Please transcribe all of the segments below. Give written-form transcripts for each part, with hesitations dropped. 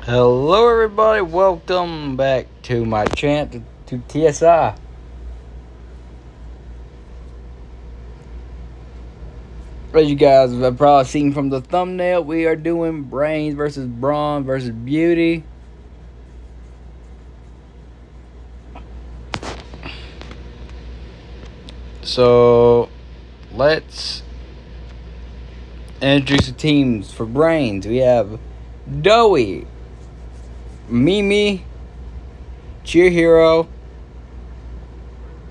Hello everybody, welcome back to my channel, to TSI. As you guys have probably seen from the thumbnail, we are doing brains versus brawn versus beauty. So let's introduce the teams for brains. We have Doughy, Mimi, Cheerhero,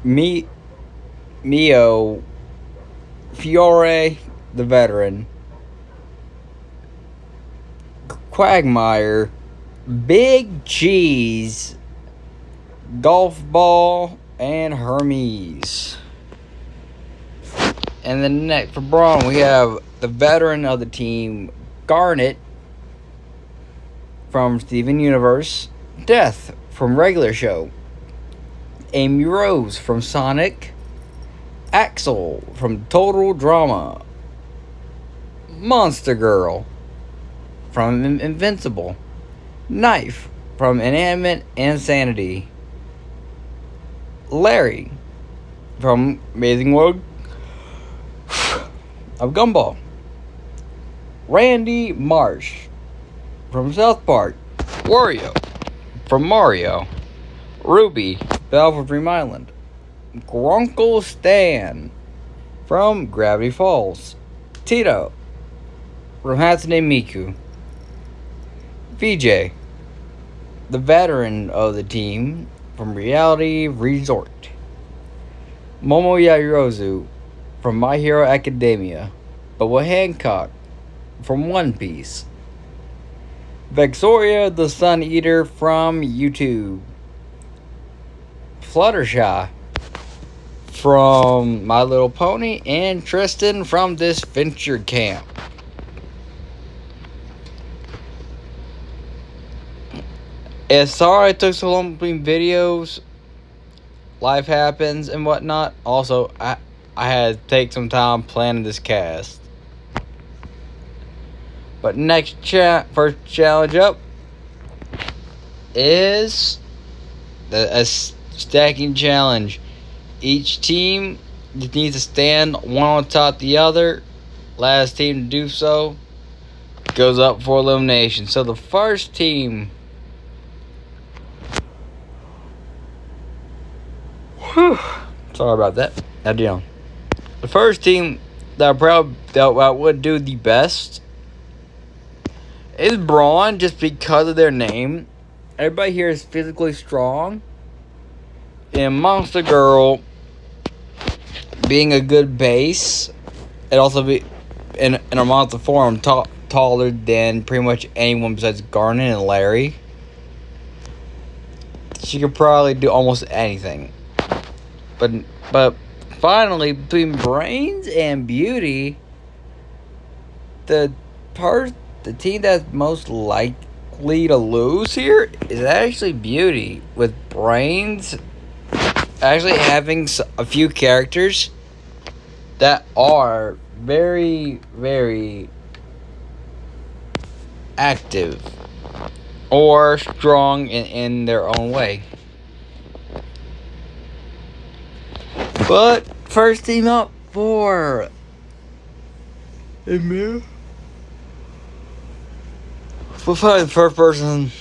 Mio, Fiore, the veteran, Quagmire, Big Cheese, Golf Ball, and Hermes. And then next for Braun, we have the veteran of the team, Garnet from Steven Universe, Death from Regular Show, Amy Rose from Sonic, Axel from Total Drama, Monster Girl from Invincible, Knife from Inanimate Insanity, Larry from Amazing World of Gumball, Randy Marsh from South Park, Wario from Mario, Ruby, Battle for Dream Island, Grunkle Stan from Gravity Falls, Tito from Hatsune Miku, VJ, the veteran of the team from Reality Resort, Momo Yaoyorozu from My Hero Academia, Boa Hancock from One Piece, Vexoria the Sun Eater from YouTube, Fluttershy from My Little Pony, and Tristan from This Venture Camp. Sorry it took so long between videos. Life happens and whatnot. Also, I had to take some time planning this cast. But first challenge up is a stacking challenge. Each team needs to stand one on top of the other. Last team to do so goes up for elimination. So the first team, sorry about that. The first team that I would do the best is Brawn, just because of their name. Everybody here is physically strong, and Monster Girl being a good base, and also be in a monster form taller than pretty much anyone besides Garnet and Larry. She could probably do almost anything. But finally, between brains and beauty, the team that's most likely to lose here is actually beauty, with brains actually having a few characters that are very, very active or strong in their own way. But first team up for the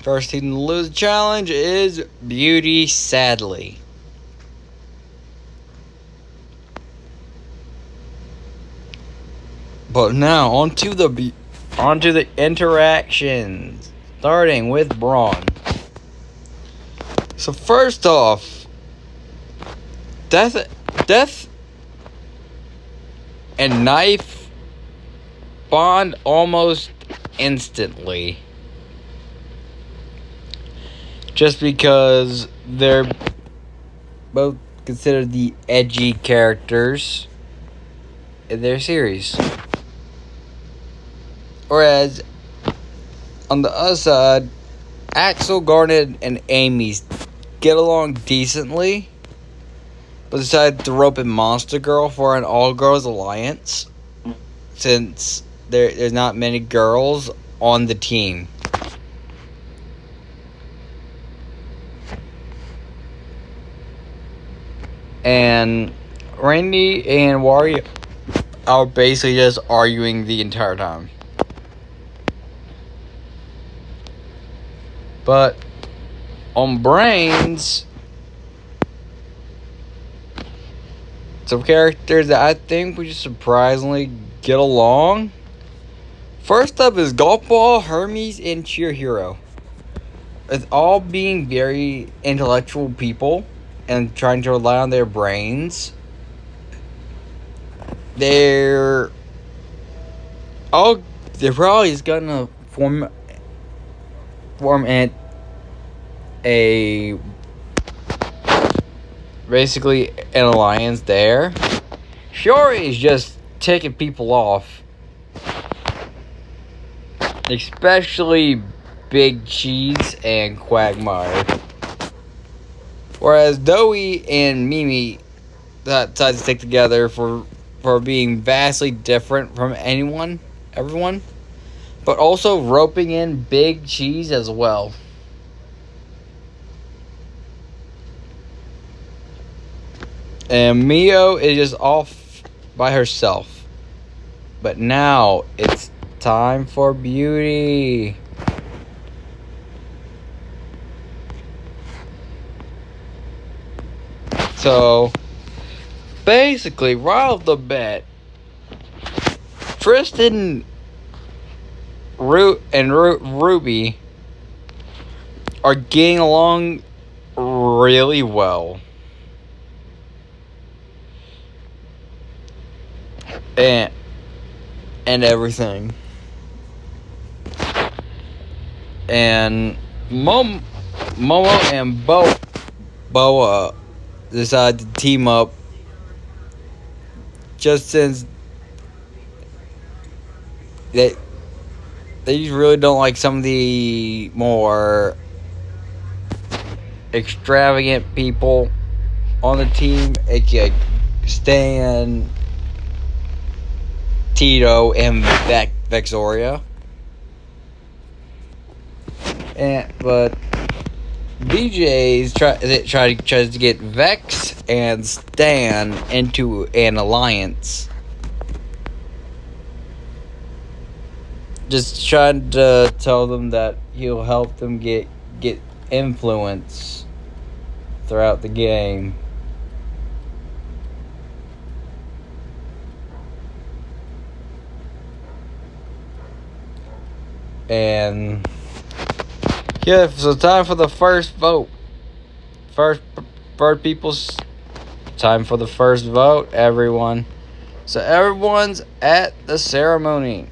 first team to lose the challenge is Beauty, sadly. But now onto the interactions, starting with Brawn. So first off, Death and Knife bond almost instantly, just because they're both considered the edgy characters in their series. Whereas on the other side, Axel, Garnet, and Amy get along decently, but decided to rope in Monster Girl for an all-girls alliance, since there's not many girls on the team. And Randy and Wario are basically just arguing the entire time. But on Brains, some characters that I think we just surprisingly get along. First up is Golf Ball, Hermes, and Cheer Hero. With all being very intellectual people and trying to rely on their brains, they're probably just gonna form a basically an alliance there. Shiori is just ticking people off, especially Big Cheese and Quagmire. Whereas Doey and Mimi decided to stick together for being vastly different from everyone, but also roping in Big Cheese as well. And Mio is just off by herself. But now it's time for Beauty. So, basically, right off the bat, Tristan and Ruby are getting along really well. And everything. And Momo and Boa decided to team up just since they really don't like some of the more extravagant people on the team, aka Stan, Tito, and Vexoria. But BJ's tries to get Vex and Stan into an alliance. Just trying to tell them that he'll help them get influence throughout the game. And yeah, so time for the first vote. First people's time for the first vote, everyone. So everyone's at the ceremony.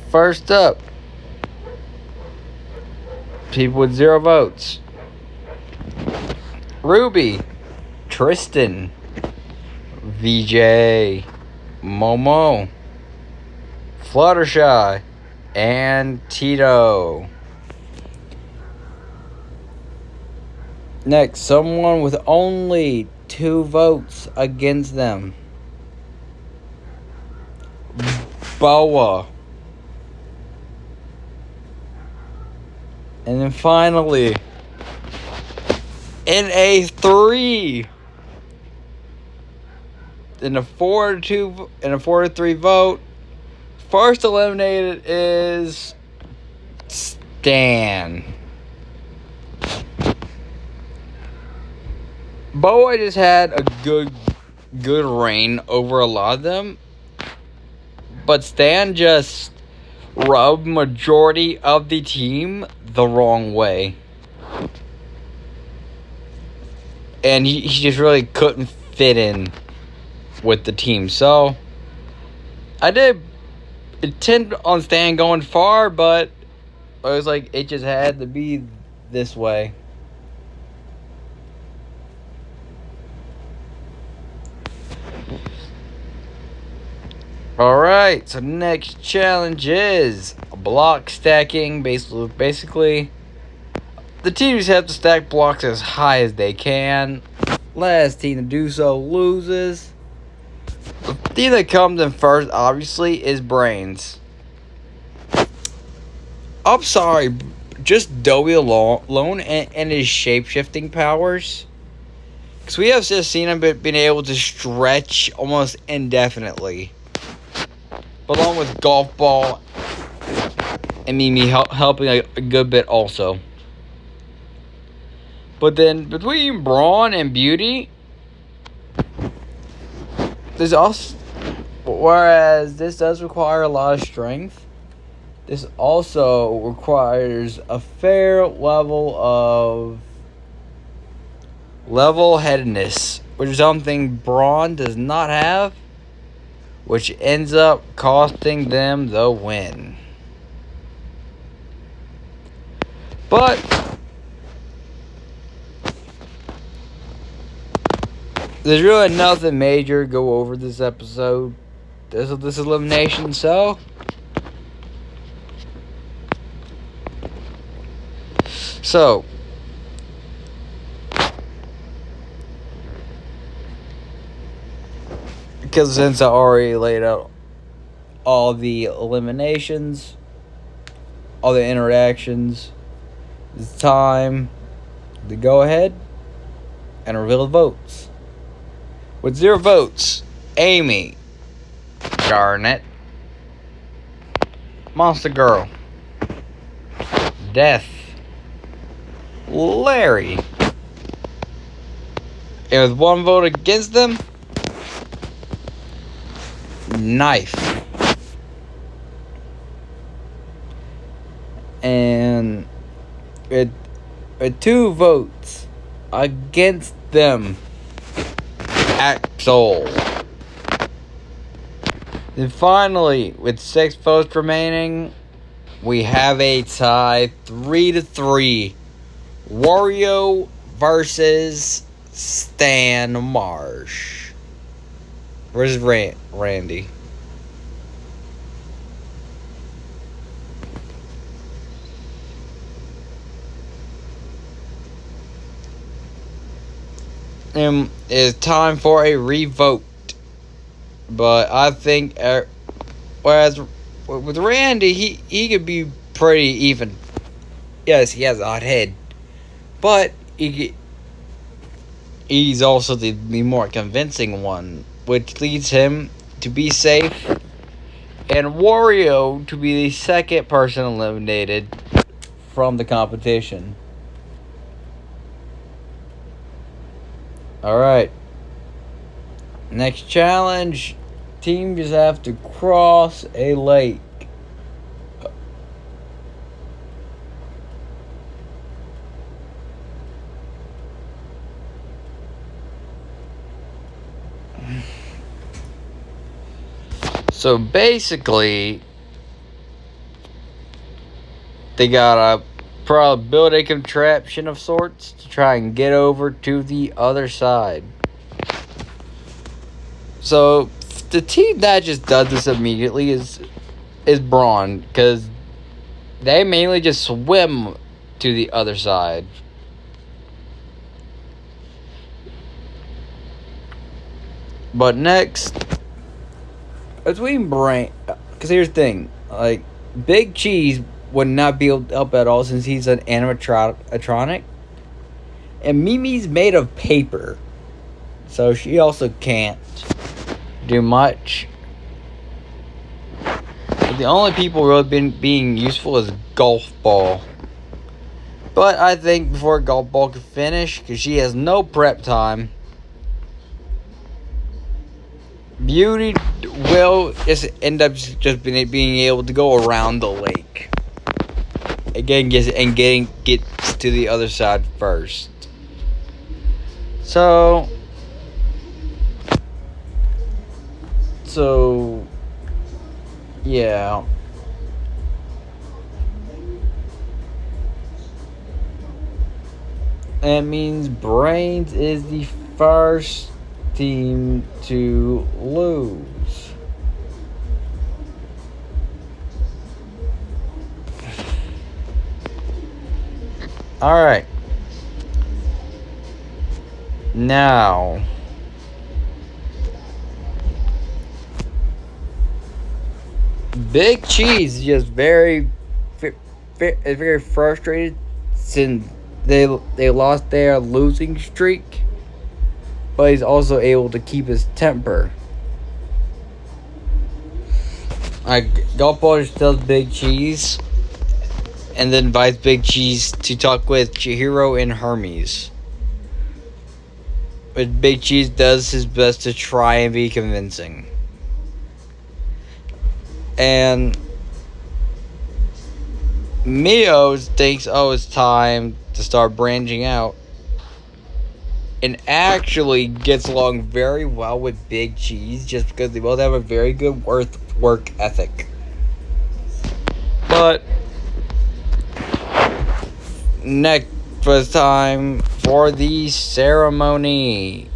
First up, people with 0 votes. Ruby, Tristan, VJ, Momo, Fluttershy, and Tito. Next, someone with only 2 votes against them. Boa. And then finally, in a 3, in a 4-3 vote, first eliminated is Stan. Boa just had a good reign over a lot of them, but Stan just rubbed majority of the team the wrong way. And he just really couldn't fit in with the team. So, I did intend on Stan going far, but I was like, it just had to be this way. Alright, so next challenge is block stacking. Basically, the teams have to stack blocks as high as they can. Last team to do so loses. The team that comes in first, obviously, is Brains. I'm sorry, just Dowie alone and his shape-shifting powers. Because we have just seen him being able to stretch almost indefinitely. But along with Golf Ball and Mimi helping a good bit also. But then between Brawn and Beauty, there's also, whereas this does require a lot of strength, this also requires a fair level of level-headedness, which is something Brawn does not have, which ends up costing them the win. But there's really nothing major to go over this episode, this elimination, so because since I already laid out all the eliminations, all the interactions, it's time to go ahead and reveal the votes. With 0 votes, Amy, Garnet, Monster Girl, Death, Larry, and with 1 vote against them, Knife. And with 2 votes against them, Axel. Then finally, with 6 votes remaining, we have a tie 3-3. Wario versus Stan Marsh. Where's Randy? It's time for a revote. But I think, whereas with Randy, he could be pretty even. Yes, he has an odd head, but he's also the more convincing one, which leads him to be safe, and Wario to be the second person eliminated from the competition. Alright. Next challenge. Team just have to cross a lake. So basically, they gotta probably build a contraption of sorts to try and get over to the other side. So the team that just does this immediately is Brawn, because they mainly just swim to the other side. But next, between Brain, because here's the thing, like, Big Cheese would not be able to help at all since he's an animatronic, and Mimi's made of paper, so she also can't do much. But the only people really being useful is Golf Ball. But I think before Golf Ball can finish, because she has no prep time, Beauty will just end up just being able to go around the lake. Again, gets to the other side first. So yeah. That means Brains is the first team to lose. Alright. Now, Big Cheese is just very is very frustrated since they lost their losing streak, but he's also able to keep his temper. Golf Ball just tells Big Cheese, and then invites Big Cheese to talk with Chihiro and Hermes. But Big Cheese does his best to try and be convincing. And Mio thinks, oh, it's time to start branching out. And actually gets along very well with Big Cheese just because they both have a very good work ethic. But next was time for the ceremony.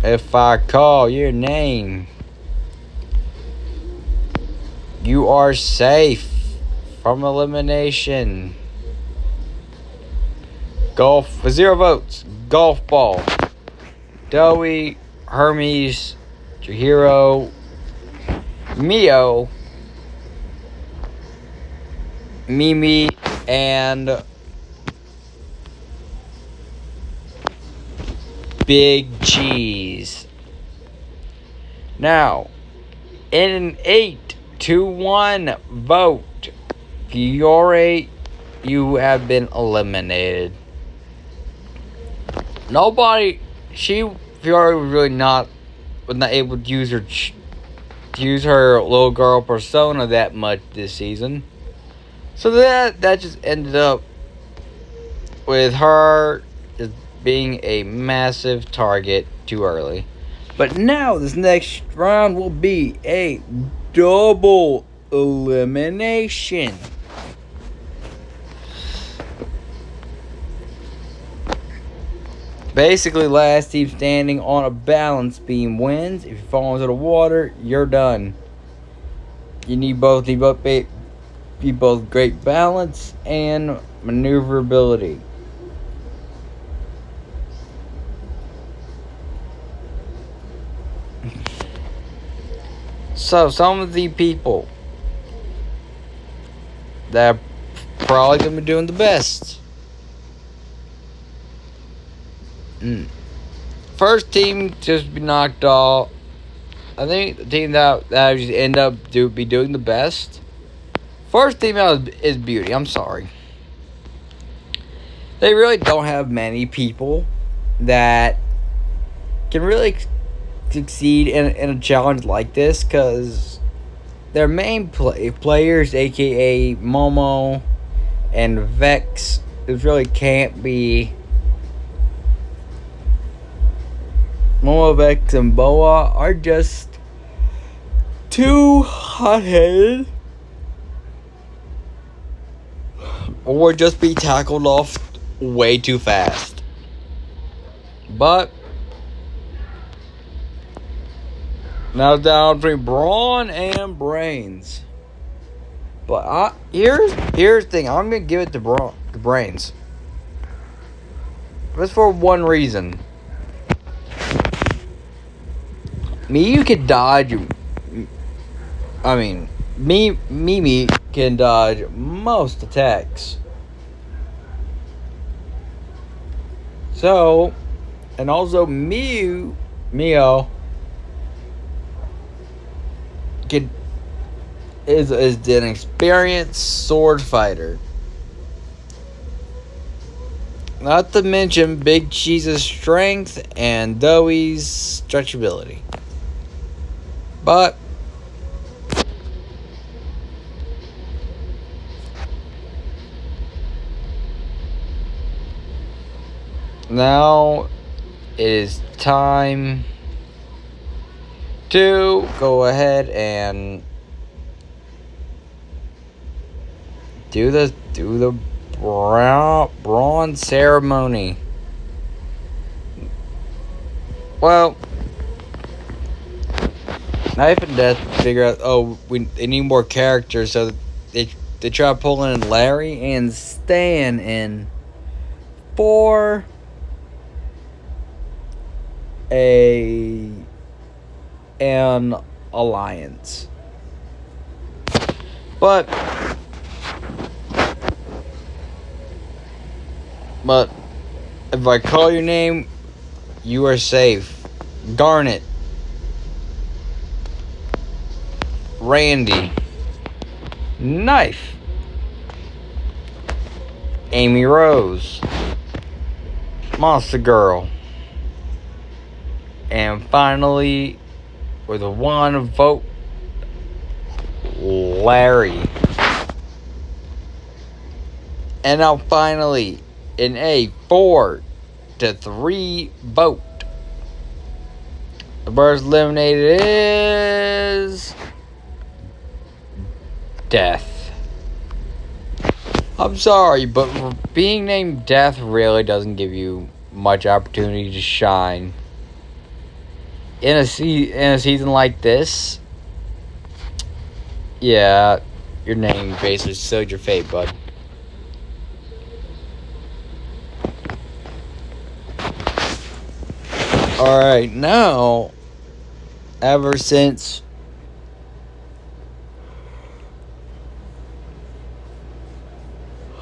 If I call your name, you are safe from elimination. Golf with 0 votes. Golf Ball, Doey, Hermes, Chihiro, Mio, Mimi, and Big Cheese. Now, in an 8-1 vote, Fiore, you have been eliminated. Fiore was really not able to use her little girl persona that much this season. So that just ended up with her just being a massive target too early. But now this next round will be a double elimination. Basically, last team standing on a balance beam wins. If you fall into the water, you're done. You need both great balance and maneuverability. So, some of the people that are probably going to be doing the best. First team just be knocked off. I think the team that just end up be doing the best. First team out is Beauty. I'm sorry. They really don't have many people that can really succeed in a challenge like this, because their main players, aka Momo and Vex, really can't be. Momo, Vex, and Boa are just too hot-headed, or just be tackled off way too fast. But now down between Brawn and Brains. But here's the thing. I'm gonna give it to Brains. Just for one reason. You can dodge. Mimi can dodge most attacks. So, and also Mio is an experienced sword fighter. Not to mention Big Cheese's strength and Doey's stretchability. But now it is time to go ahead and do the brawn ceremony. Well, Knife and Death figure out, they need more characters, so they try pulling in Larry and Stan in for an alliance. But if I call your name, you are safe. Garnet. Randy. Knife. Amy Rose. Monster Girl. And finally, with one vote, Larry. And now finally, in a 4-3 vote, the first eliminated is Death. I'm sorry, but being named Death really doesn't give you much opportunity to shine. In a season like this, yeah, your name basically sealed your fate, bud. Alright, now, ever since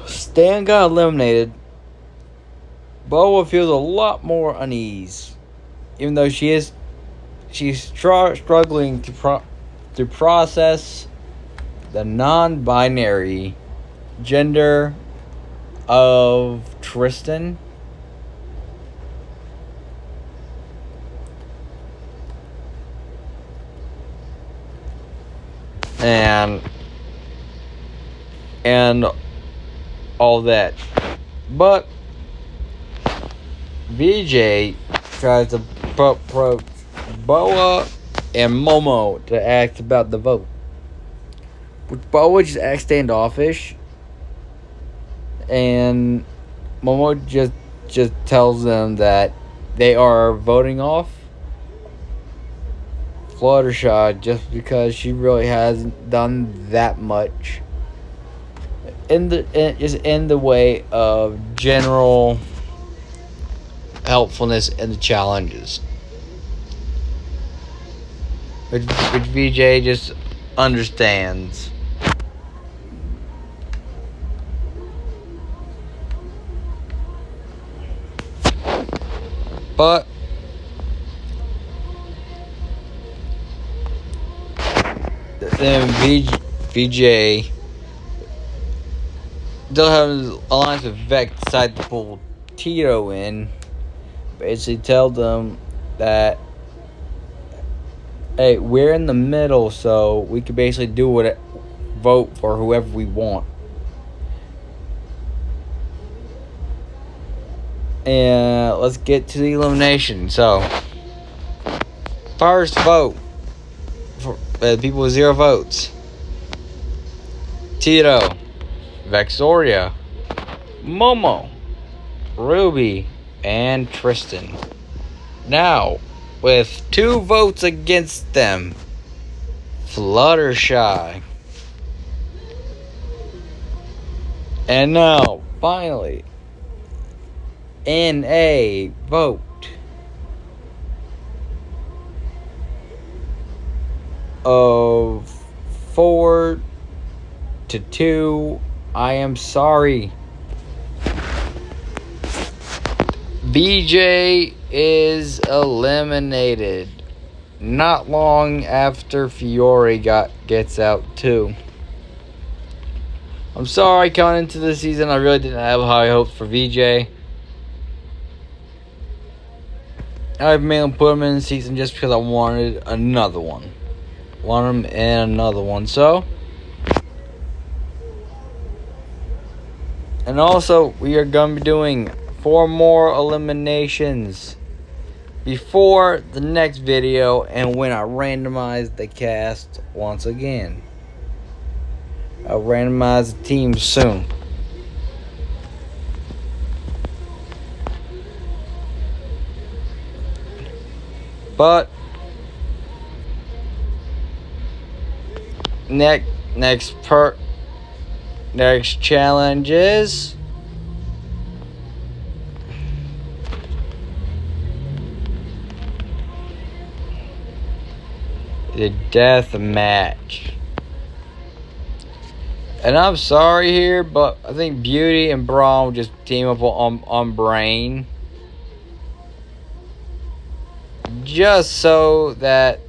Stan got eliminated, Boa feels a lot more unease. Even though she's struggling to process the non-binary gender of Tristan. And all that. But VJ tries to approach Boa and Momo to ask about the vote. Which Boa just acts standoffish, and Momo just tells them that they are voting off Fluttershy just because she really hasn't done that much in the way of general helpfulness in the challenges, which VJ just understands. But then VJ still have his alliance with Vex, decided to pull Tito in. Basically tell them that, hey, we're in the middle, so we could basically vote for whoever we want. And let's get to the elimination. So, first vote for people with 0 votes: Tito, Vexoria, Momo, Ruby, and Tristan. Now, with 2 votes against them, Fluttershy. And now, finally, in a vote of 4-2, I am sorry, BJ is eliminated. Not long after Fiore gets out too. I'm sorry, coming into the season, I really didn't have high hopes for VJ. I mainly put him in the season just because I wanted another one. So, and also, we are going to be doing 4 more eliminations before the next video, and when I randomize the cast once again. I'll randomize the team soon. But next challenge is the death match. And I'm sorry here, but I think Beauty and Brawn will just team up on Brain. Just so that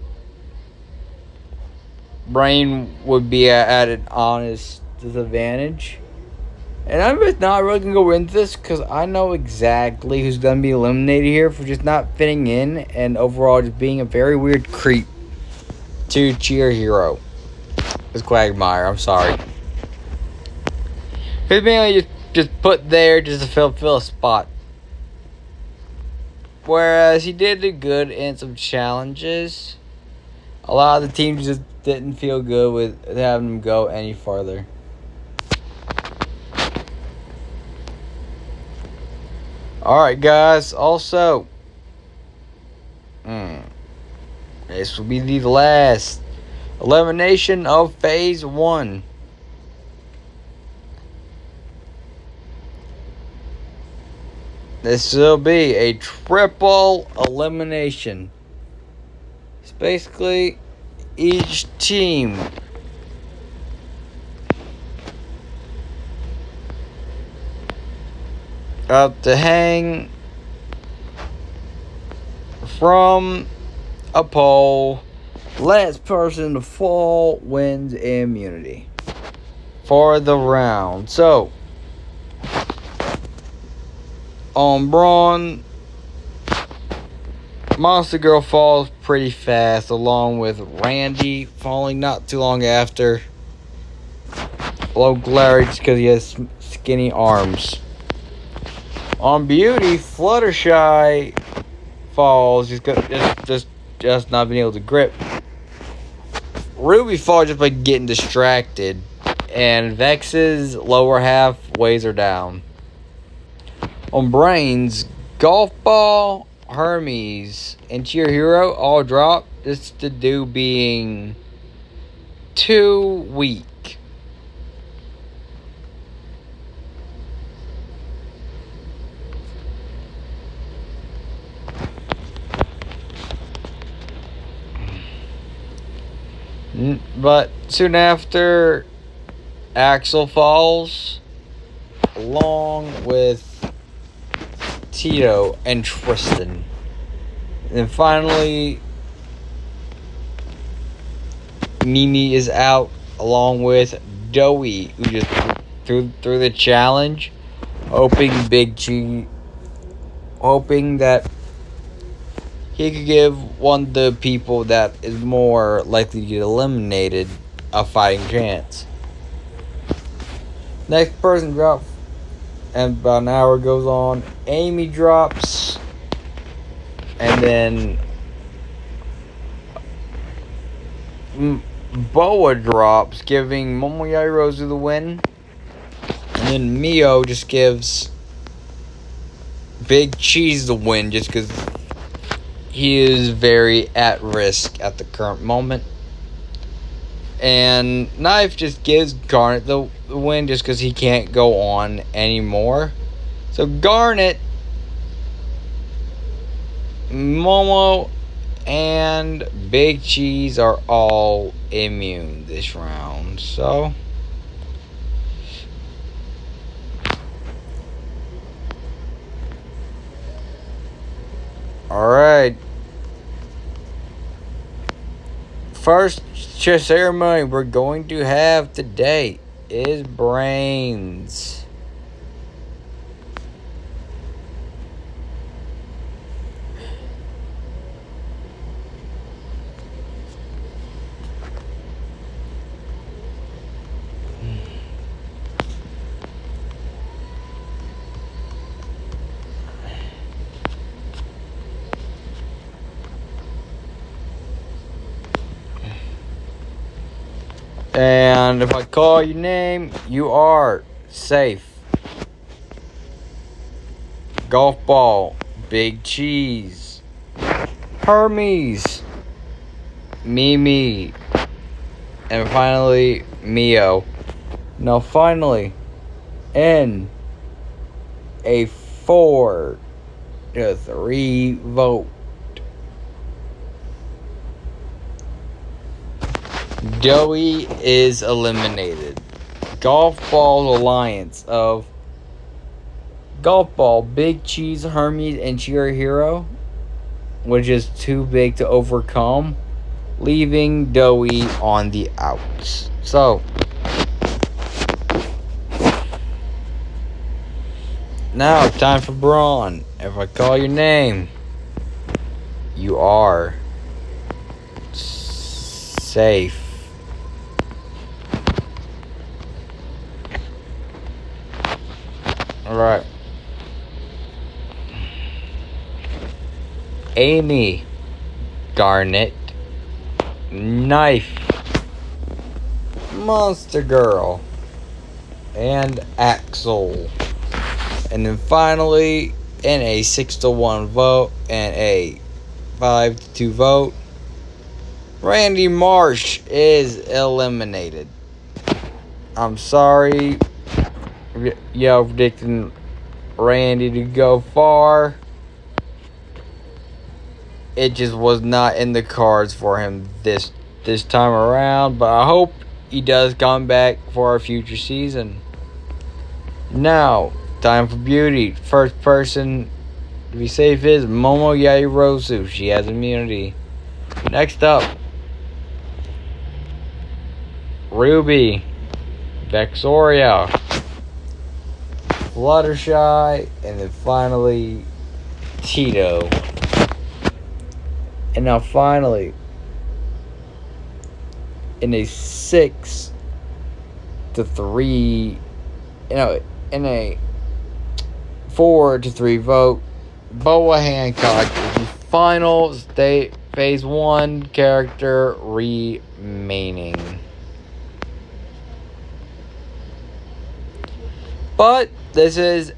Brain would be at an honest disadvantage. And I'm just not really going to go into this because I know exactly who's going to be eliminated here for just not fitting in and overall just being a very weird creep to Cheer Hero. It's Quagmire, I'm sorry. He's mainly just put there just to fill a spot. Whereas he did do good in some challenges, a lot of the teams just didn't feel good with having him go any farther. Alright guys, also, this will be the last elimination of Phase 1. This will be a triple elimination. It's basically each team up to hang from a pole. Last person to fall wins immunity for the round. So, on Brawn, Monster Girl falls pretty fast, along with Randy falling not too long after. Low Larry just because he has skinny arms. On Beauty, Fluttershy falls just not being able to grip. Ruby falls just by getting distracted, and Vex's lower half weighs her down. On Brains, Golf Ball, Hermes, and Cheer Hero all drop just to do being too weak. But soon after, Axel falls, along with Tito and Tristan. And then finally, Mimi is out, along with Joey, who just through the challenge, hoping that he could give one of the people that is more likely to get eliminated a fighting chance. Next person drops, and about an hour goes on. Amy drops, and then Boa drops, giving Momoyairozu the win. And then Mio just gives Big Cheese the win just because he is very at risk at the current moment. And Knife just gives Garnet the win just because he can't go on anymore. So Garnet, Momo, and Big Cheese are all immune this round. So alright. First ceremony we're going to have today is Brains. And if I call your name, you are safe. Golf Ball, Big Cheese, Hermes, Mimi, and finally Mio. Now finally, in a 4-3 vote, Joey is eliminated. Golf Ball alliance of Golf Ball, Big Cheese, Hermes, and Cheer Hero, which is too big to overcome, leaving Doughy on the outs. So, now time for Brawn. If I call your name, you are safe. Alright. Amy, Garnet, Knife, Monster Girl, and Axel. And then finally, in a 6-1 vote and a 5-2 vote, Randy Marsh is eliminated. I'm sorry, y'all predicting Randy to go far. It just was not in the cards for him this time around, but I hope he does come back for a future season. Now, time for beauty. First person to be safe is Momo Yairosu. She has immunity. Next up, Ruby, Vexoria, Fluttershy, and then finally Tito. And now finally, in a 6-3, in a 4-3 vote, Boa Hancock is the final phase 1 character remaining. But this is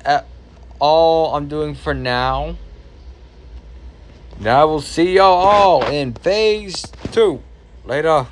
all I'm doing for now. And I will see y'all all in phase 2. Later.